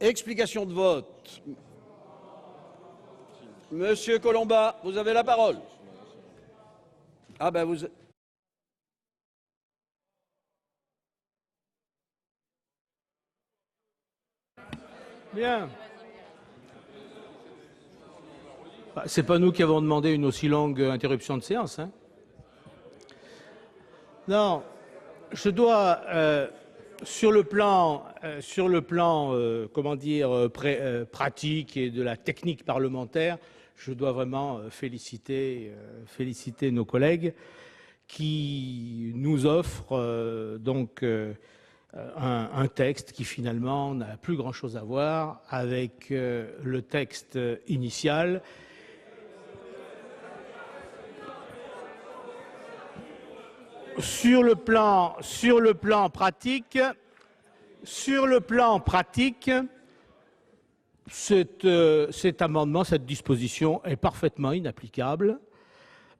Explication de vote. Monsieur Colomba, vous avez la parole. Ah ben vous... Bien. C'est pas nous qui avons demandé une aussi longue interruption de séance. Hein. Non, je dois, sur le plan, comment dire, pratique et de la technique parlementaire, je dois vraiment féliciter nos collègues qui nous offrent donc un texte qui finalement n'a plus grand-chose à voir avec le texte initial. Sur le plan pratique, cet amendement, cette disposition est parfaitement inapplicable.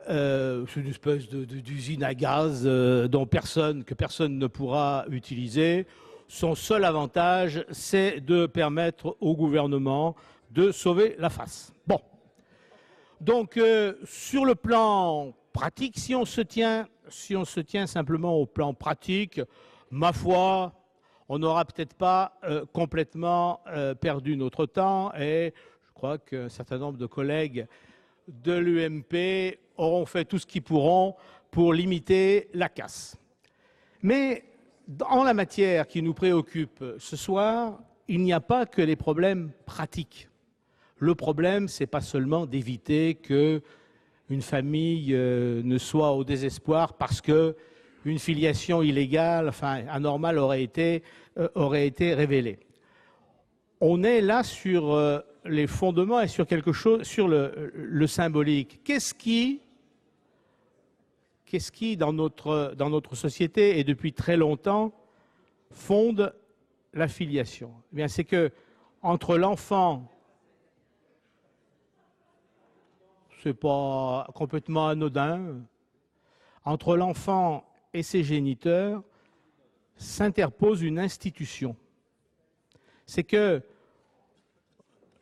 C'est une espèce d'usine à gaz que personne ne pourra utiliser. Son seul avantage, c'est de permettre au gouvernement de sauver la face. Bon. Donc, sur le plan pratique, si on se tient simplement au plan pratique, ma foi, on n'aura peut-être pas complètement perdu notre temps et je crois qu'un certain nombre de collègues de l'UMP auront fait tout ce qu'ils pourront pour limiter la casse. Mais en la matière qui nous préoccupe ce soir, il n'y a pas que les problèmes pratiques. Le problème, ce n'est pas seulement d'éviter qu'une famille ne soit au désespoir parce qu'une filiation illégale, enfin anormale, aurait été révélée. On est là sur les fondements et sur quelque chose, sur le symbolique. Qu'est-ce qui dans notre société et depuis très longtemps fonde la filiation? Eh bien, c'est que entre l'enfant, c'est pas complètement anodin, entre l'enfant et ses géniteurs s'interpose une institution. C'est que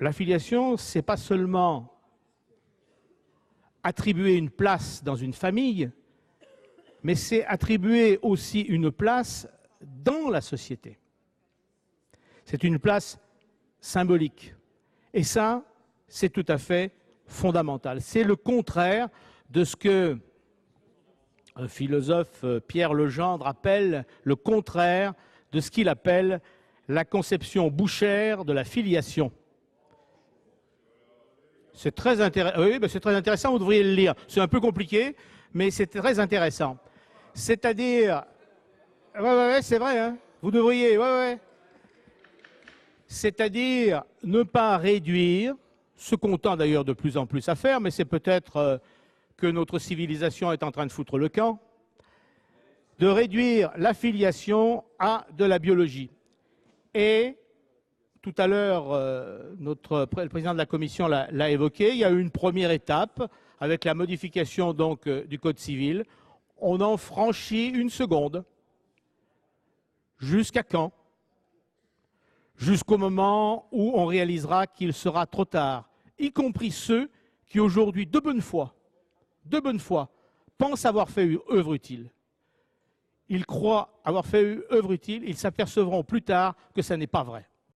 la filiation, c'est pas seulement attribuer une place dans une famille, mais c'est attribuer aussi une place dans la société. C'est une place symbolique. Et ça, c'est tout à fait fondamental. C'est le contraire de ce que un philosophe, Pierre Legendre, appelle le contraire de ce qu'il appelle la conception bouchère de la filiation. C'est très intéressant. Oui, c'est très intéressant, vous devriez le lire. C'est un peu compliqué, mais c'est très intéressant. C'est-à-dire... Ouais, c'est vrai, hein. Vous devriez... Ouais. C'est-à-dire ne pas réduire, ce qu'on tend d'ailleurs de plus en plus à faire, mais c'est peut-être que notre civilisation est en train de foutre le camp, de réduire la filiation à de la biologie. Et tout à l'heure, le président de la Commission l'a évoqué, il y a eu une première étape avec la modification donc, du Code civil. On en franchit une seconde. Jusqu'à quand? Jusqu'au moment où on réalisera qu'il sera trop tard, y compris ceux qui aujourd'hui, de bonne foi, pensent avoir fait œuvre utile. Ils croient avoir fait œuvre utile, ils s'apercevront plus tard que ça n'est pas vrai.